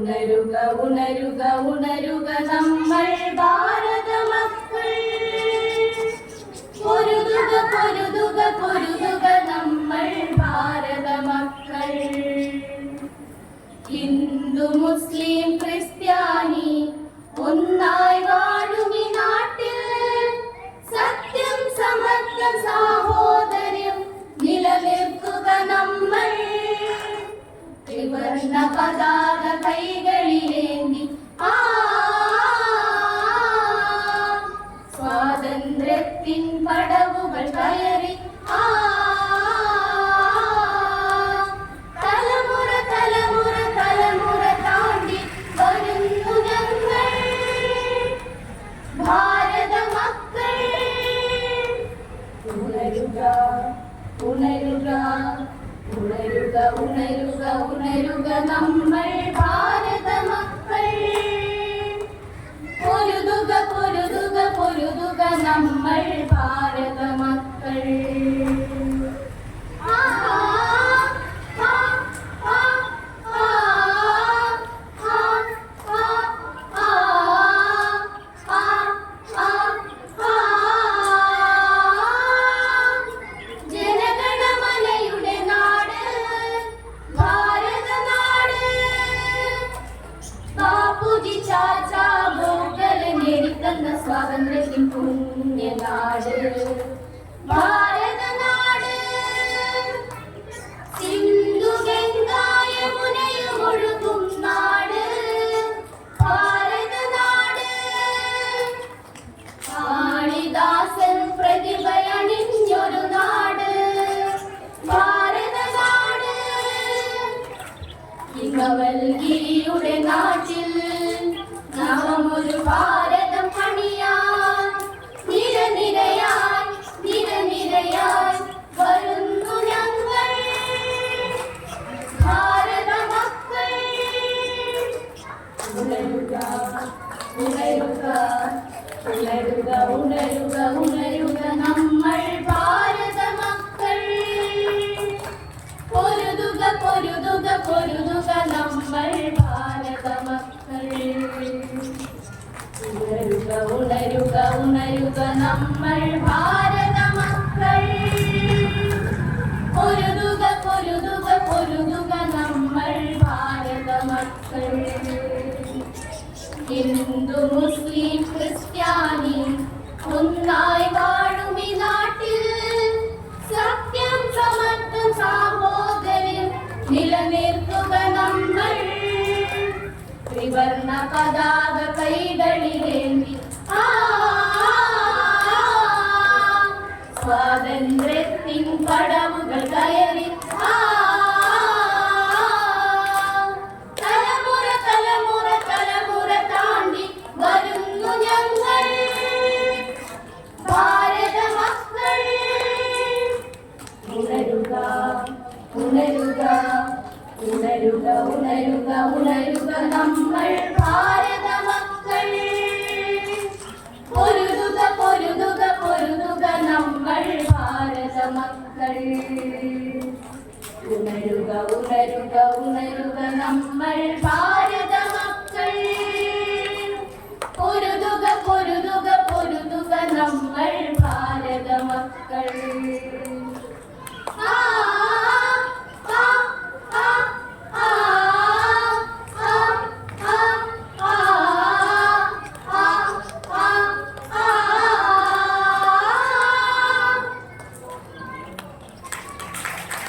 ഉണരുക ഉണരുക ഉണരുക നമ്മൾ ഭാരത മക്കൾ. പൊരുതുക പൊരുതുക പൊരുതുക നമ്മൾ ഭാരത മക്കൾ. ഹിന്ദു മുസ്ലിം ക്രിസ്ത്യാനി ഒന്നായി വാഴും ഈ നാട്ടിൽ സത്യം സമത്വം സാഹോദര്യം നിലനിർത്തുക നമ്മൾ. ത്രിവർണ്ണ പതാക കൈകളിലേന്തി സ്വാതന്ത്ര്യത്തിൻ പടവുകൾ കയറി തലമുറ തലമുറ തലമുറ താണ്ടി വരുന്നു ഞങ്ങൾ ഭാരത മക്കൾ. ഉണരുക ഉണരുക ഉണരുക ഉണരുക ഉണരുക നമ്മൾ ഭാരത മക്കൾ. പൊരുതുക പൊരുതുക പൊരുതുക നമ്മൾ ഭാരത മക്കൾ. സ്വാതന്ത്ര്യത്തിൻ പുണ്യനാട് ഭാരത നാട്. സിന്ധു ഗംഗാ യമുനയും ഒഴുകും നാട് ഭാരത നാട്. കാളിദാസൻ പ്രതിഭയണിഞ്ഞൊരു നാട് ഭാരത നാട്. ഹിമവൽഗിരിയുടെ നാട്ടിൽ നവമൊരു ഭാരതം പണിയാൻ നിരനിരയായി നിരനിരയായി വരുന്നു ഞങ്ങൾ ഭാരത മക്കൾ. ഉണരുക ഉണരുക ഉണരുക ഉണരുക ഉണരുക നമ്മൾ ഭാരത മക്കൾ. പൊരുതുക പൊരുതുക പൊരുതുക നമ്മൾ ഭാരത മക്കൾ. ഉണരുക ഉണരുക ഉണരുക നമ്മൾ ഭാരത മക്കൾ. പൊരുതുക പൊരുതുക പൊരുതുക നമ്മൾ ഭാരത മക്കൾ. ഹിന്ദു മുസ്ലിം ക്രിസ്ത്യാനി ഒന്നായി വാഴും ഈ നാട്ടിൽ സത്യം സമത്വം സാഹോദര്യം നിലനിർത്തുക നമ്മൾ. ത്രിവർണ്ണ പതാക കൈകളിലേന്തി സ്വാതന്ത്ര്യത്തിൻ പടവുകൾ കയറി തലമുറ തലമുറ തലമുറ താണ്ടി വരുന്നു ഞങ്ങൾ ഭാരത മക്കൾ. ഉണരുക ഉണരുക ഉണരുക ഉണരുക ഉണരുക നമ്മൾ ഭാരത മക്കൾ. പൊരുതുക പൊരുതുക പൊരുതുക നമ്മൾ ഭാരത മക്കൾ. ഉണരുക ഉണരുക ഉണരുക നമ്മൾ ഭാരത